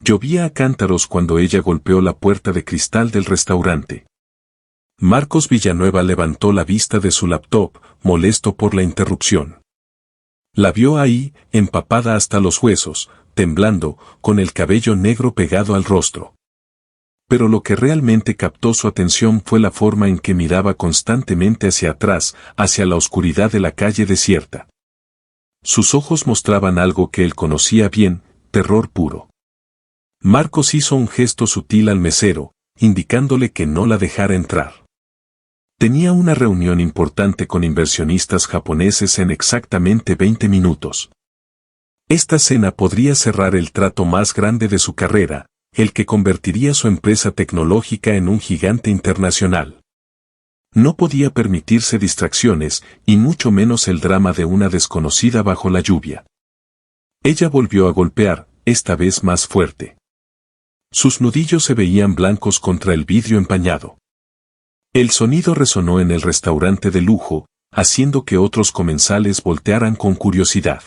Llovía a cántaros cuando ella golpeó la puerta de cristal del restaurante. Marcos Villanueva levantó la vista de su laptop, molesto por la interrupción. La vio ahí, empapada hasta los huesos, temblando, con el cabello negro pegado al rostro. Pero lo que realmente captó su atención fue la forma en que miraba constantemente hacia atrás, hacia la oscuridad de la calle desierta. Sus ojos mostraban algo que él conocía bien, terror puro. Marcos hizo un gesto sutil al mesero, indicándole que no la dejara entrar. Tenía una reunión importante con inversionistas japoneses en exactamente 20 minutos. Esta cena podría cerrar el trato más grande de su carrera, el que convertiría su empresa tecnológica en un gigante internacional. No podía permitirse distracciones, y mucho menos el drama de una desconocida bajo la lluvia. Ella volvió a golpear, esta vez más fuerte. Sus nudillos se veían blancos contra el vidrio empañado. El sonido resonó en el restaurante de lujo, haciendo que otros comensales voltearan con curiosidad.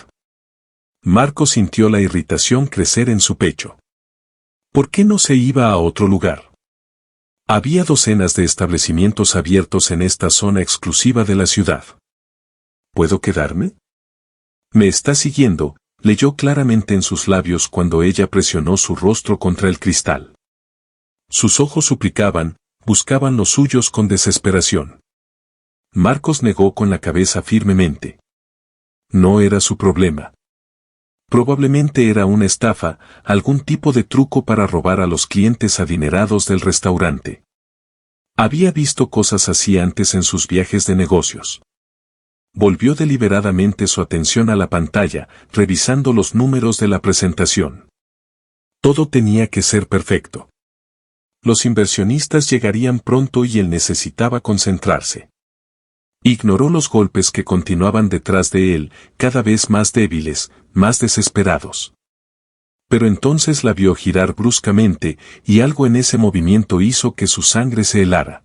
Marcos sintió la irritación crecer en su pecho. ¿Por qué no se iba a otro lugar? Había docenas de establecimientos abiertos en esta zona exclusiva de la ciudad. ¿Puedo quedarme? ¿Me está siguiendo?, leyó claramente en sus labios cuando ella presionó su rostro contra el cristal. Sus ojos suplicaban, buscaban los suyos con desesperación. Marcos negó con la cabeza firmemente. No era su problema. Probablemente era una estafa, algún tipo de truco para robar a los clientes adinerados del restaurante. Había visto cosas así antes en sus viajes de negocios. Volvió deliberadamente su atención a la pantalla, revisando los números de la presentación. Todo tenía que ser perfecto. Los inversionistas llegarían pronto y él necesitaba concentrarse. Ignoró los golpes que continuaban detrás de él, cada vez más débiles, más desesperados. Pero entonces la vio girar bruscamente, y algo en ese movimiento hizo que su sangre se helara.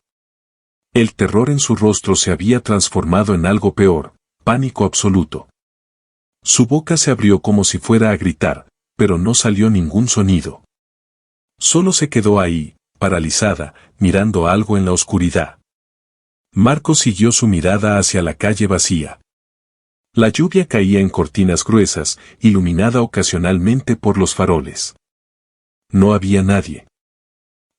El terror en su rostro se había transformado en algo peor, pánico absoluto. Su boca se abrió como si fuera a gritar, pero no salió ningún sonido. Solo se quedó ahí, paralizada, mirando algo en la oscuridad. Marcos siguió su mirada hacia la calle vacía. La lluvia caía en cortinas gruesas, iluminada ocasionalmente por los faroles. No había nadie.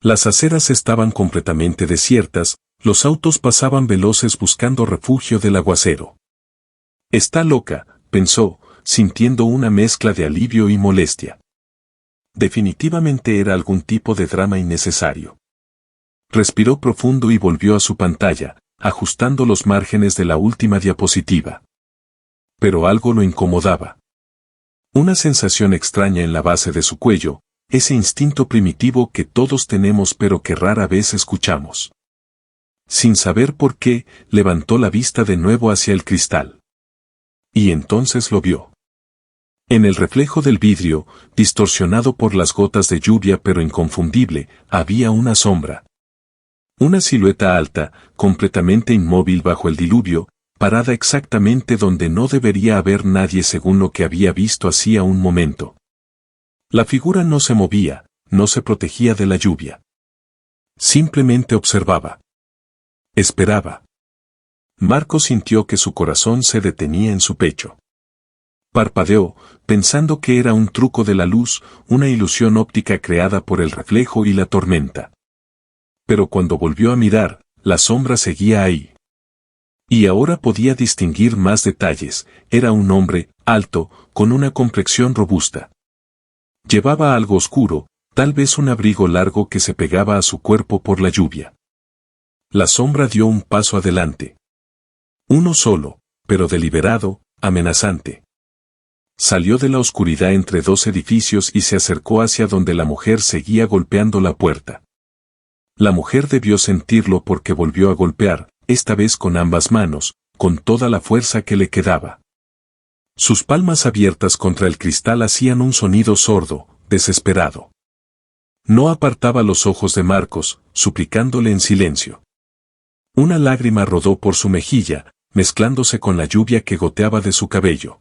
Las aceras estaban completamente desiertas, los autos pasaban veloces buscando refugio del aguacero. Está loca, pensó, sintiendo una mezcla de alivio y molestia. Definitivamente era algún tipo de drama innecesario. Respiró profundo y volvió a su pantalla, ajustando los márgenes de la última diapositiva. Pero algo lo incomodaba. Una sensación extraña en la base de su cuello, ese instinto primitivo que todos tenemos pero que rara vez escuchamos. Sin saber por qué, levantó la vista de nuevo hacia el cristal. Y entonces lo vio. En el reflejo del vidrio, distorsionado por las gotas de lluvia pero inconfundible, había una sombra. Una silueta alta, completamente inmóvil bajo el diluvio, parada exactamente donde no debería haber nadie según lo que había visto hacía un momento. La figura no se movía, no se protegía de la lluvia. Simplemente observaba. Esperaba. Marcos sintió que su corazón se detenía en su pecho. Parpadeó, pensando que era un truco de la luz, una ilusión óptica creada por el reflejo y la tormenta. Pero cuando volvió a mirar, la sombra seguía ahí. Y ahora podía distinguir más detalles, era un hombre, alto, con una complexión robusta. Llevaba algo oscuro, tal vez un abrigo largo que se pegaba a su cuerpo por la lluvia. La sombra dio un paso adelante. Uno solo, pero deliberado, amenazante. Salió de la oscuridad entre dos edificios y se acercó hacia donde la mujer seguía golpeando la puerta. La mujer debió sentirlo porque volvió a golpear, esta vez con ambas manos, con toda la fuerza que le quedaba. Sus palmas abiertas contra el cristal hacían un sonido sordo, desesperado. No apartaba los ojos de Marcos, suplicándole en silencio. Una lágrima rodó por su mejilla, mezclándose con la lluvia que goteaba de su cabello.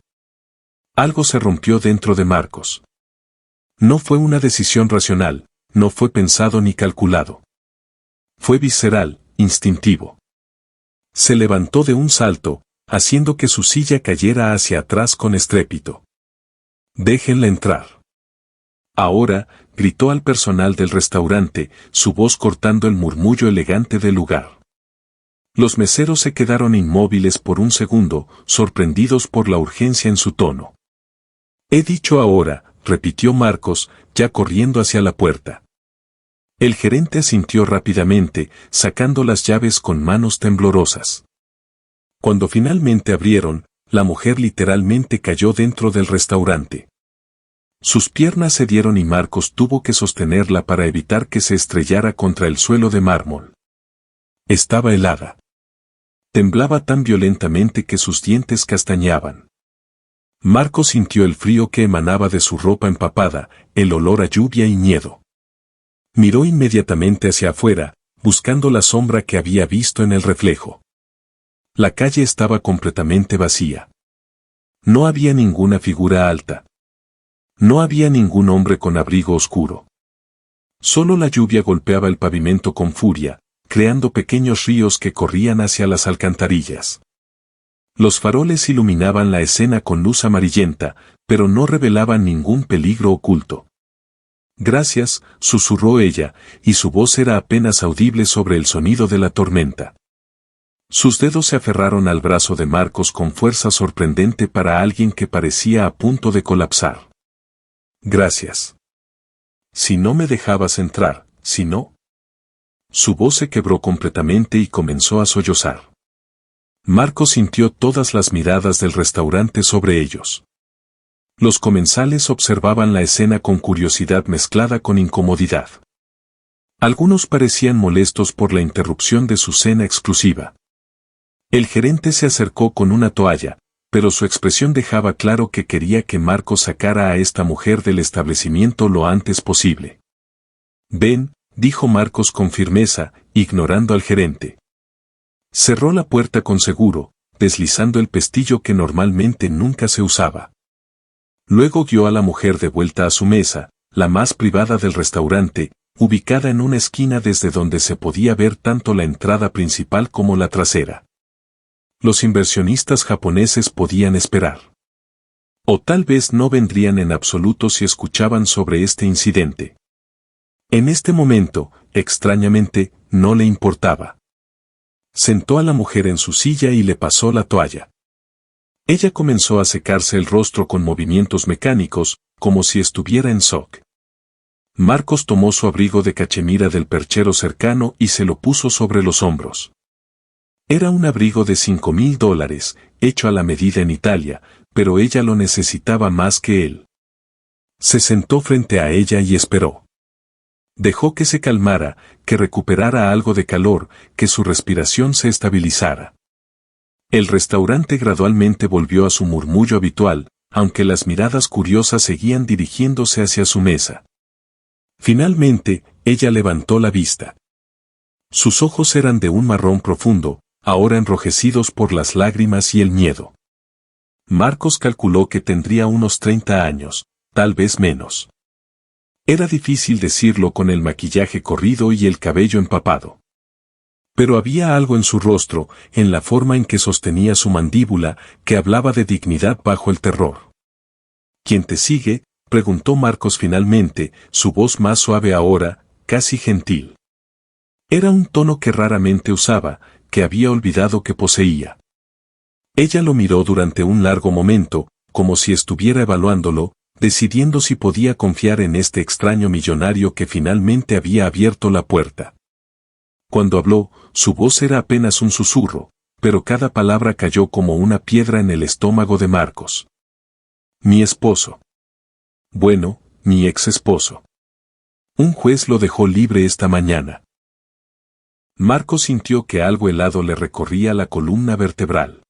Algo se rompió dentro de Marcos. No fue una decisión racional, no fue pensado ni calculado. Fue visceral, instintivo. Se levantó de un salto, haciendo que su silla cayera hacia atrás con estrépito. «Déjenla entrar». Ahora, gritó al personal del restaurante, su voz cortando el murmullo elegante del lugar. Los meseros se quedaron inmóviles por un segundo, sorprendidos por la urgencia en su tono. «He dicho ahora», repitió Marcos, ya corriendo hacia la puerta. El gerente asintió rápidamente, sacando las llaves con manos temblorosas. Cuando finalmente abrieron, la mujer literalmente cayó dentro del restaurante. Sus piernas cedieron y Marcos tuvo que sostenerla para evitar que se estrellara contra el suelo de mármol. Estaba helada. Temblaba tan violentamente que sus dientes castañeaban. Marcos sintió el frío que emanaba de su ropa empapada, el olor a lluvia y miedo. Miró inmediatamente hacia afuera, buscando la sombra que había visto en el reflejo. La calle estaba completamente vacía. No había ninguna figura alta. No había ningún hombre con abrigo oscuro. Solo la lluvia golpeaba el pavimento con furia, creando pequeños ríos que corrían hacia las alcantarillas. Los faroles iluminaban la escena con luz amarillenta, pero no revelaban ningún peligro oculto. «Gracias», susurró ella, y su voz era apenas audible sobre el sonido de la tormenta. Sus dedos se aferraron al brazo de Marcos con fuerza sorprendente para alguien que parecía a punto de colapsar. «Gracias. Si no me dejabas entrar, si no». Su voz se quebró completamente y comenzó a sollozar. Marcos sintió todas las miradas del restaurante sobre ellos. Los comensales observaban la escena con curiosidad mezclada con incomodidad. Algunos parecían molestos por la interrupción de su cena exclusiva. El gerente se acercó con una toalla, pero su expresión dejaba claro que quería que Marcos sacara a esta mujer del establecimiento lo antes posible. «Ven», dijo Marcos con firmeza, ignorando al gerente. Cerró la puerta con seguro, deslizando el pestillo que normalmente nunca se usaba. Luego guió a la mujer de vuelta a su mesa, la más privada del restaurante, ubicada en una esquina desde donde se podía ver tanto la entrada principal como la trasera. Los inversionistas japoneses podían esperar. O tal vez no vendrían en absoluto si escuchaban sobre este incidente. En este momento, extrañamente, no le importaba. Sentó a la mujer en su silla y le pasó la toalla. Ella comenzó a secarse el rostro con movimientos mecánicos, como si estuviera en shock. Marcos tomó su abrigo de cachemira del perchero cercano y se lo puso sobre los hombros. Era un abrigo de $5,000, hecho a la medida en Italia, pero ella lo necesitaba más que él. Se sentó frente a ella y esperó. Dejó que se calmara, que recuperara algo de calor, que su respiración se estabilizara. El restaurante gradualmente volvió a su murmullo habitual, aunque las miradas curiosas seguían dirigiéndose hacia su mesa. Finalmente, ella levantó la vista. Sus ojos eran de un marrón profundo, ahora enrojecidos por las lágrimas y el miedo. Marcos calculó que tendría unos 30 años, tal vez menos. Era difícil decirlo con el maquillaje corrido y el cabello empapado. Pero había algo en su rostro, en la forma en que sostenía su mandíbula, que hablaba de dignidad bajo el terror. ¿Quién te sigue?, preguntó Marcos finalmente, su voz más suave ahora, casi gentil. Era un tono que raramente usaba, que había olvidado que poseía. Ella lo miró durante un largo momento, como si estuviera evaluándolo, decidiendo si podía confiar en este extraño millonario que finalmente había abierto la puerta. Cuando habló, su voz era apenas un susurro, pero cada palabra cayó como una piedra en el estómago de Marcos. «Mi esposo». Bueno, mi ex esposo. Un juez lo dejó libre esta mañana. Marcos sintió que algo helado le recorría la columna vertebral.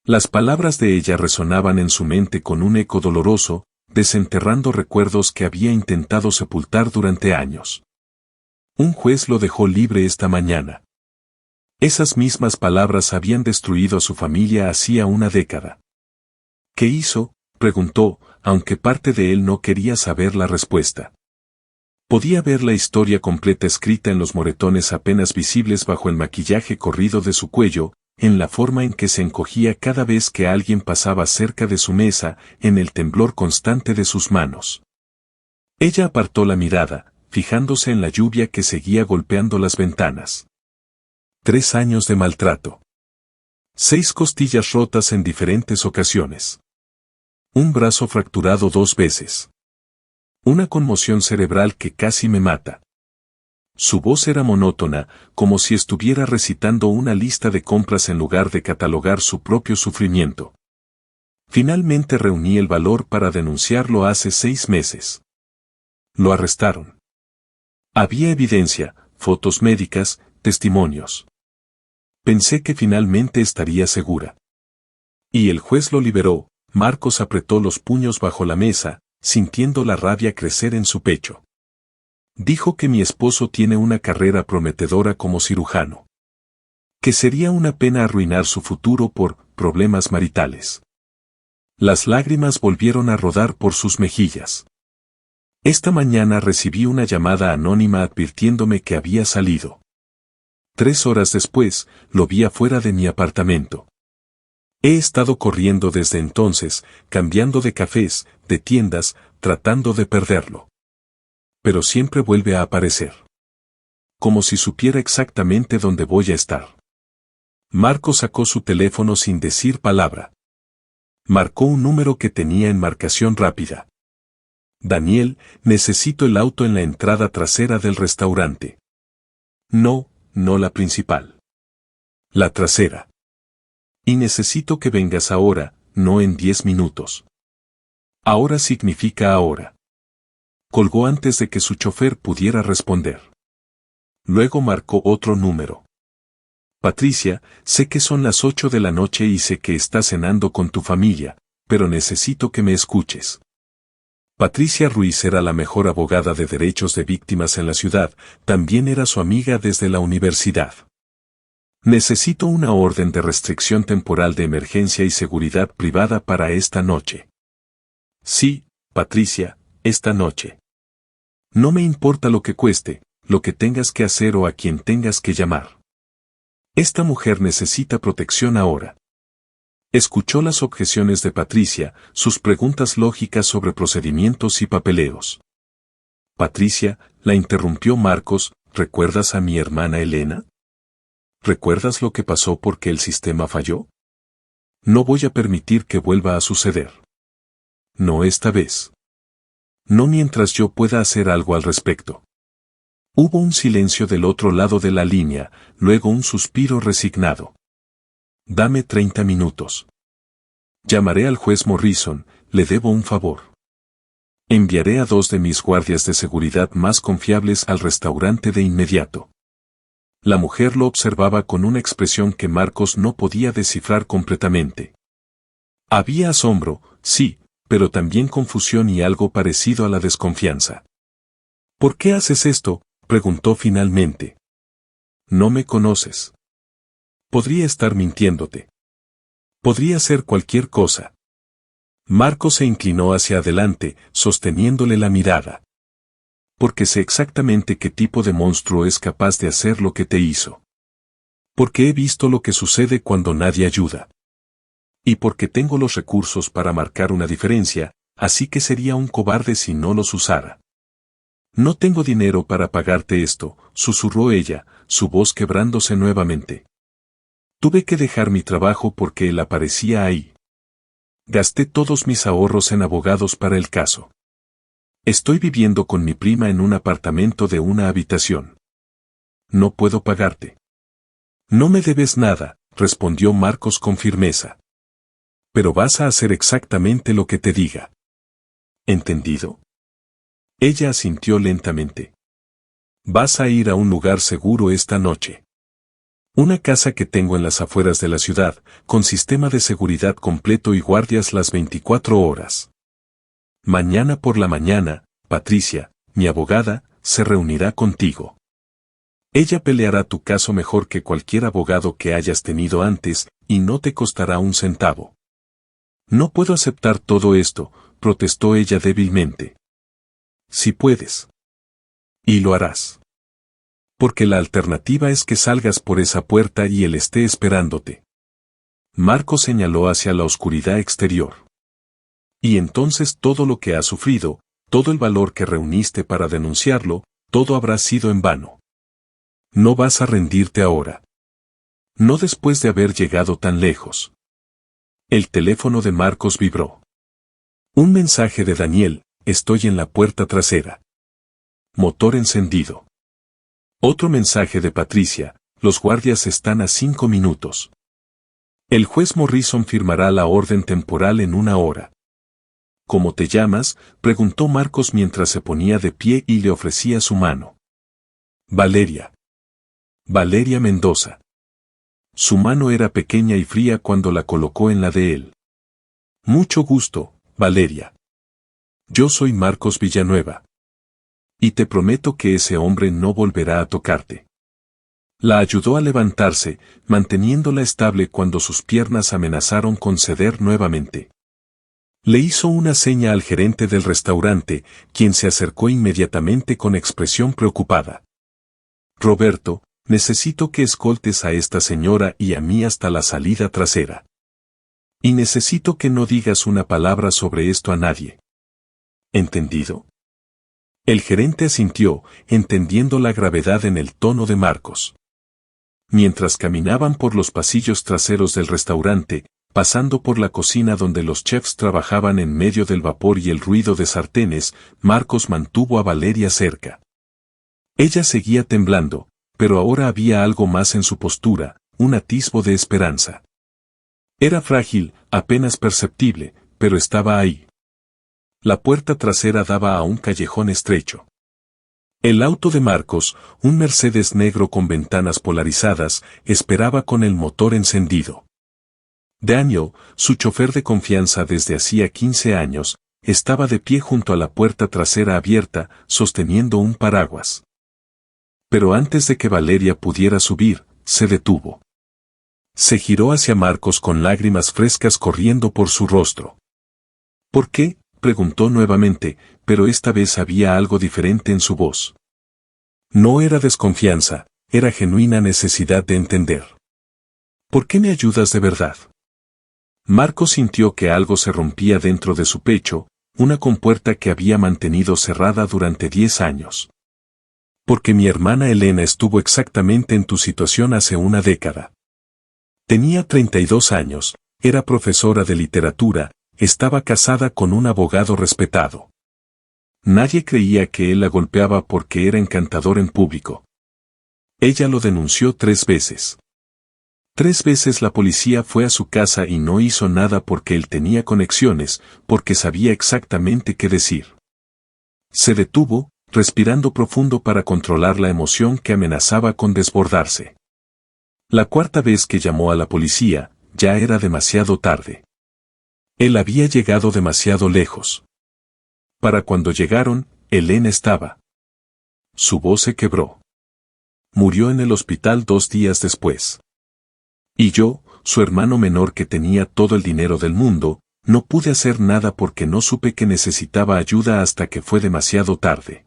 Las palabras de ella resonaban en su mente con un eco doloroso, desenterrando recuerdos que había intentado sepultar durante años. Un juez lo dejó libre esta mañana. Esas mismas palabras habían destruido a su familia hacía una década. ¿Qué hizo?, preguntó, aunque parte de él no quería saber la respuesta. Podía ver la historia completa escrita en los moretones apenas visibles bajo el maquillaje corrido de su cuello, en la forma en que se encogía cada vez que alguien pasaba cerca de su mesa, en el temblor constante de sus manos. Ella apartó la mirada, fijándose en la lluvia que seguía golpeando las ventanas. 3 años de maltrato. 6 costillas rotas en diferentes ocasiones. Un brazo fracturado 2 veces. Una conmoción cerebral que casi me mata. Su voz era monótona, como si estuviera recitando una lista de compras en lugar de catalogar su propio sufrimiento. Finalmente reuní el valor para denunciarlo hace 6 meses. Lo arrestaron. Había evidencia, fotos médicas, testimonios. Pensé que finalmente estaría segura. Y el juez lo liberó. Marcos apretó los puños bajo la mesa, sintiendo la rabia crecer en su pecho. Dijo que mi esposo tiene una carrera prometedora como cirujano. Que sería una pena arruinar su futuro por problemas maritales. Las lágrimas volvieron a rodar por sus mejillas. Esta mañana recibí una llamada anónima advirtiéndome que había salido. 3 horas después, lo vi afuera de mi apartamento. He estado corriendo desde entonces, cambiando de cafés, de tiendas, tratando de perderlo. Pero siempre vuelve a aparecer. Como si supiera exactamente dónde voy a estar. Marco sacó su teléfono sin decir palabra. Marcó un número que tenía en marcación rápida. Daniel, necesito el auto en la entrada trasera del restaurante. No la principal. La trasera. Y necesito que vengas ahora, no en 10 minutos. Ahora significa ahora. Colgó antes de que su chofer pudiera responder. Luego marcó otro número. Patricia, sé que son las 8 de la noche y sé que estás cenando con tu familia, pero necesito que me escuches. Patricia Ruiz era la mejor abogada de derechos de víctimas en la ciudad, también era su amiga desde la universidad. Necesito una orden de restricción temporal de emergencia y seguridad privada para esta noche. Sí, Patricia, esta noche. No me importa lo que cueste, lo que tengas que hacer o a quien tengas que llamar. Esta mujer necesita protección ahora. Escuchó las objeciones de Patricia, sus preguntas lógicas sobre procedimientos y papeleos. Patricia, la interrumpió Marcos, ¿recuerdas a mi hermana Elena? ¿Recuerdas lo que pasó porque el sistema falló? No voy a permitir que vuelva a suceder. No esta vez. No mientras yo pueda hacer algo al respecto. Hubo un silencio del otro lado de la línea, luego un suspiro resignado. Dame 30 minutos. Llamaré al juez Morrison, le debo un favor. Enviaré a 2 de mis guardias de seguridad más confiables al restaurante de inmediato. La mujer lo observaba con una expresión que Marcos no podía descifrar completamente. Había asombro, sí, pero también confusión y algo parecido a la desconfianza. ¿Por qué haces esto?, preguntó finalmente. No me conoces. Podría estar mintiéndote. Podría ser cualquier cosa. Marcos se inclinó hacia adelante, sosteniéndole la mirada. Porque sé exactamente qué tipo de monstruo es capaz de hacer lo que te hizo. Porque he visto lo que sucede cuando nadie ayuda. Y porque tengo los recursos para marcar una diferencia, así que sería un cobarde si no los usara. No tengo dinero para pagarte esto, susurró ella, su voz quebrándose nuevamente. Tuve que dejar mi trabajo porque él aparecía ahí. Gasté todos mis ahorros en abogados para el caso. Estoy viviendo con mi prima en un apartamento de una habitación. No puedo pagarte. No me debes nada, respondió Marcos con firmeza. Pero vas a hacer exactamente lo que te diga. ¿Entendido? Ella asintió lentamente. Vas a ir a un lugar seguro esta noche. Una casa que tengo en las afueras de la ciudad, con sistema de seguridad completo y guardias las 24 horas. Mañana por la mañana, Patricia, mi abogada, se reunirá contigo. Ella peleará tu caso mejor que cualquier abogado que hayas tenido antes, y no te costará un centavo. No puedo aceptar todo esto, protestó ella débilmente. Si puedes. Y lo harás. Porque la alternativa es que salgas por esa puerta y él esté esperándote. Marcos señaló hacia la oscuridad exterior. Y entonces todo lo que has sufrido, todo el valor que reuniste para denunciarlo, todo habrá sido en vano. No vas a rendirte ahora. No después de haber llegado tan lejos. El teléfono de Marcos vibró. Un mensaje de Daniel: estoy en la puerta trasera. Motor encendido. Otro mensaje de Patricia: los guardias están a 5 minutos. El juez Morrison firmará la orden temporal en 1 hora. ¿Cómo te llamas?, preguntó Marcos mientras se ponía de pie y le ofrecía su mano. Valeria. Valeria Mendoza. Su mano era pequeña y fría cuando la colocó en la de él. Mucho gusto, Valeria. Yo soy Marcos Villanueva. Y te prometo que ese hombre no volverá a tocarte. La ayudó a levantarse, manteniéndola estable cuando sus piernas amenazaron con ceder nuevamente. Le hizo una seña al gerente del restaurante, quien se acercó inmediatamente con expresión preocupada. Roberto, necesito que escoltes a esta señora y a mí hasta la salida trasera. Y necesito que no digas una palabra sobre esto a nadie. ¿Entendido? El gerente asintió, entendiendo la gravedad en el tono de Marcos. Mientras caminaban por los pasillos traseros del restaurante, pasando por la cocina donde los chefs trabajaban en medio del vapor y el ruido de sartenes, Marcos mantuvo a Valeria cerca. Ella seguía temblando, pero ahora había algo más en su postura, un atisbo de esperanza. Era frágil, apenas perceptible, pero estaba ahí. La puerta trasera daba a un callejón estrecho. El auto de Marcos, un Mercedes negro con ventanas polarizadas, esperaba con el motor encendido. Daniel, su chofer de confianza desde hacía 15 años, estaba de pie junto a la puerta trasera abierta, sosteniendo un paraguas. Pero antes de que Valeria pudiera subir, se detuvo. Se giró hacia Marcos con lágrimas frescas corriendo por su rostro. ¿Por qué?, preguntó nuevamente, pero esta vez había algo diferente en su voz. No era desconfianza, era genuina necesidad de entender. ¿Por qué me ayudas de verdad? Marcos sintió que algo se rompía dentro de su pecho, una compuerta que había mantenido cerrada durante 10 años. Porque mi hermana Elena estuvo exactamente en tu situación hace una década. Tenía 32 años, era profesora de literatura, estaba casada con un abogado respetado. Nadie creía que él la golpeaba porque era encantador en público. Ella lo denunció 3 veces. 3 veces la policía fue a su casa y no hizo nada porque él tenía conexiones, porque sabía exactamente qué decir. Se detuvo, respirando profundo para controlar la emoción que amenazaba con desbordarse. La 4ª vez que llamó a la policía, ya era demasiado tarde. Él había llegado demasiado lejos. Para cuando llegaron, Elena estaba. Su voz se quebró. Murió en el hospital 2 días después. Y yo, su hermano menor que tenía todo el dinero del mundo, no pude hacer nada porque no supe que necesitaba ayuda hasta que fue demasiado tarde.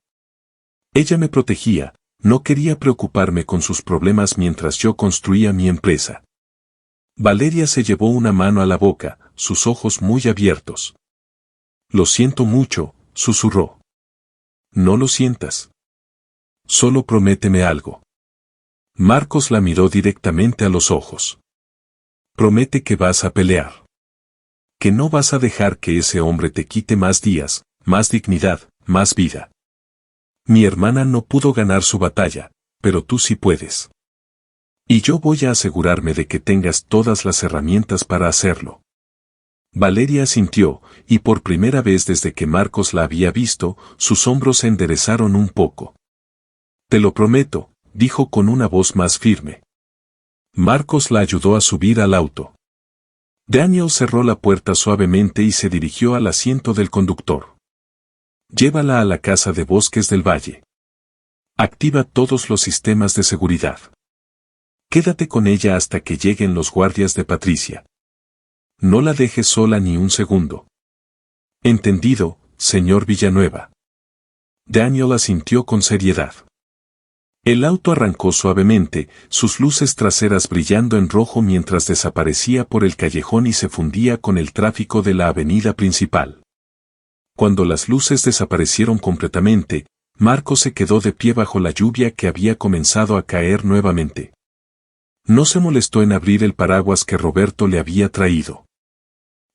Ella me protegía, no quería preocuparme con sus problemas mientras yo construía mi empresa. Valeria se llevó una mano a la boca, sus ojos muy abiertos. Lo siento mucho, susurró. No lo sientas. Solo prométeme algo. Marcos la miró directamente a los ojos. Promete que vas a pelear. Que no vas a dejar que ese hombre te quite más días, más dignidad, más vida. Mi hermana no pudo ganar su batalla, pero tú sí puedes. Y yo voy a asegurarme de que tengas todas las herramientas para hacerlo. Valeria asintió, y por primera vez desde que Marcos la había visto, sus hombros se enderezaron un poco. Te lo prometo, dijo con una voz más firme. Marcos la ayudó a subir al auto. Daniel cerró la puerta suavemente y se dirigió al asiento del conductor. Llévala a la casa de Bosques del Valle. Activa todos los sistemas de seguridad. Quédate con ella hasta que lleguen los guardias de Patricia. no la deje sola ni un segundo. Entendido, señor Villanueva. Daniel asintió con seriedad. El auto arrancó suavemente, sus luces traseras brillando en rojo mientras desaparecía por el callejón y se fundía con el tráfico de la avenida principal. Cuando las luces desaparecieron completamente, Marcos se quedó de pie bajo la lluvia que había comenzado a caer nuevamente. No se molestó en abrir el paraguas que Roberto le había traído.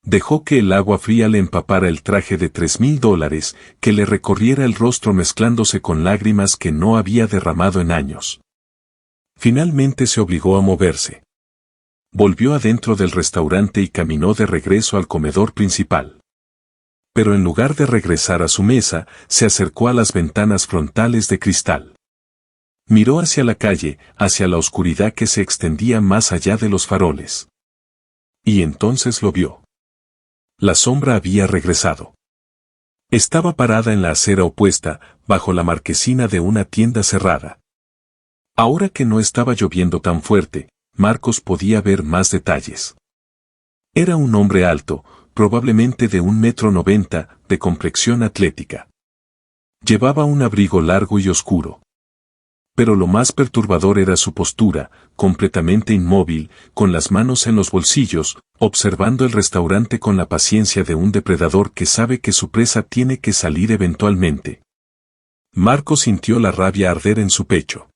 Dejó que el agua fría le empapara el traje de $3,000, que le recorriera el rostro mezclándose con lágrimas que no había derramado en años. Finalmente se obligó a moverse. Volvió adentro del restaurante y caminó de regreso al comedor principal. Pero en lugar de regresar a su mesa, se acercó a las ventanas frontales de cristal. Miró hacia la calle, hacia la oscuridad que se extendía más allá de los faroles. Y entonces lo vio. La sombra había regresado. Estaba parada en la acera opuesta, bajo la marquesina de una tienda cerrada. Ahora que no estaba lloviendo tan fuerte, Marcos podía ver más detalles. Era un hombre alto, probablemente de 1,90 m, de complexión atlética. Llevaba un abrigo largo y oscuro. Pero lo más perturbador era su postura, completamente inmóvil, con las manos en los bolsillos, observando el restaurante con la paciencia de un depredador que sabe que su presa tiene que salir eventualmente. Marcos sintió la rabia arder en su pecho.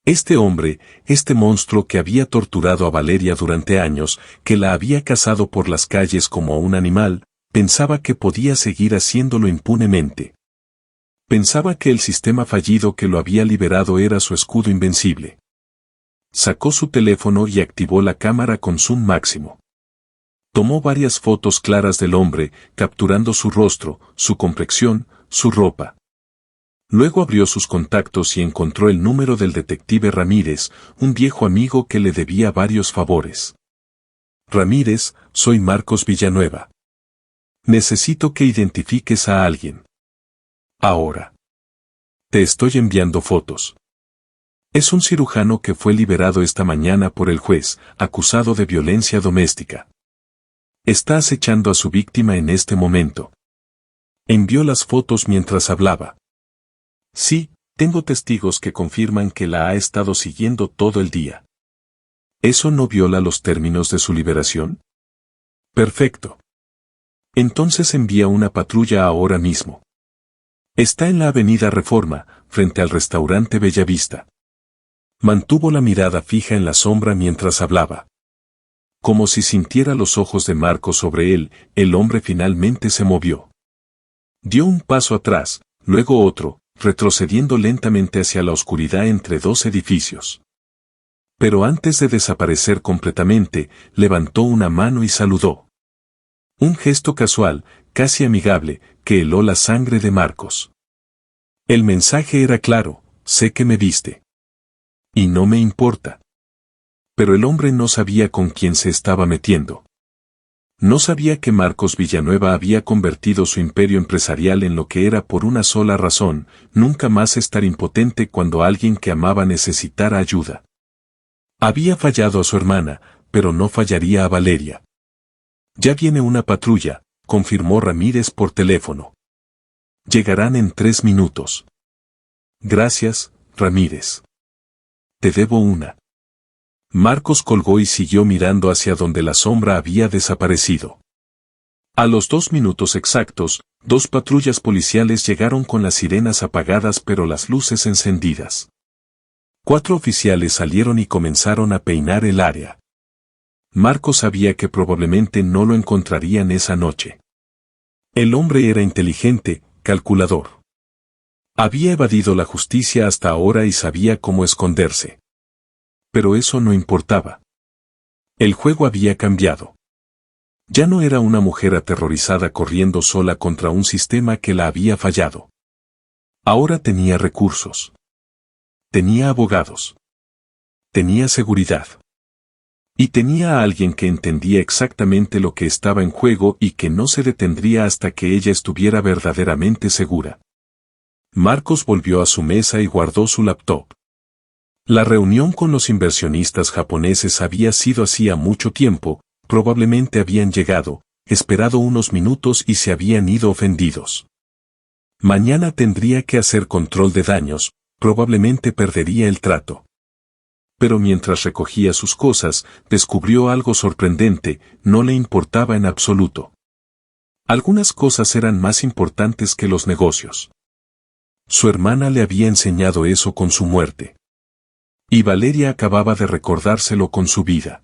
Este hombre, este monstruo que había torturado a Valeria durante años, que la había cazado por las calles como a un animal, pensaba que podía seguir haciéndolo impunemente. Pensaba que el sistema fallido que lo había liberado era su escudo invencible. Sacó su teléfono y activó la cámara con zoom máximo. Tomó varias fotos claras del hombre, capturando su rostro, su complexión, su ropa. Luego abrió sus contactos y encontró el número del detective Ramírez, un viejo amigo que le debía varios favores. Ramírez, soy Marcos Villanueva. Necesito que identifiques a alguien. Ahora. Te estoy enviando fotos. Es un cirujano que fue liberado esta mañana por el juez, acusado de violencia doméstica. Está acechando a su víctima en este momento. Envió las fotos mientras hablaba. Sí, tengo testigos que confirman que la ha estado siguiendo todo el día. ¿Eso no viola los términos de su liberación? Perfecto. Entonces envía una patrulla ahora mismo. Está en la avenida Reforma, frente al restaurante Bellavista. Mantuvo la mirada fija en la sombra mientras hablaba. Como si sintiera los ojos de Marcos sobre él, el hombre finalmente se movió. Dio un paso atrás, luego otro, retrocediendo lentamente hacia la oscuridad entre dos edificios. Pero antes de desaparecer completamente, levantó una mano y saludó. Un gesto casual, casi amigable, que heló la sangre de Marcos. El mensaje era claro, sé que me viste. Y no me importa. Pero el hombre no sabía con quién se estaba metiendo. No sabía que Marcos Villanueva había convertido su imperio empresarial en lo que era por una sola razón, nunca más estar impotente cuando alguien que amaba necesitara ayuda. Había fallado a su hermana, pero no fallaría a Valeria. Ya viene una patrulla, confirmó Ramírez por teléfono. Llegarán en 3 minutos. Gracias, Ramírez. Te debo una. Marcos colgó y siguió mirando hacia donde la sombra había desaparecido. A los 2 minutos exactos, 2 patrullas policiales llegaron con las sirenas apagadas pero las luces encendidas. 4 oficiales salieron y comenzaron a peinar el área. Marcos sabía que probablemente no lo encontrarían esa noche. El hombre era inteligente, calculador. Había evadido la justicia hasta ahora y sabía cómo esconderse. Pero eso no importaba. El juego había cambiado. Ya no era una mujer aterrorizada corriendo sola contra un sistema que la había fallado. Ahora tenía recursos. Tenía abogados. Tenía seguridad. Y tenía a alguien que entendía exactamente lo que estaba en juego y que no se detendría hasta que ella estuviera verdaderamente segura. Marcos volvió a su mesa y guardó su laptop. La reunión con los inversionistas japoneses había sido hacía mucho tiempo, probablemente habían llegado, esperado unos minutos y se habían ido ofendidos. Mañana tendría que hacer control de daños, probablemente perdería el trato. Pero mientras recogía sus cosas, descubrió algo sorprendente, no le importaba en absoluto. Algunas cosas eran más importantes que los negocios. Su hermana le había enseñado eso con su muerte. Y Valeria acababa de recordárselo con su vida.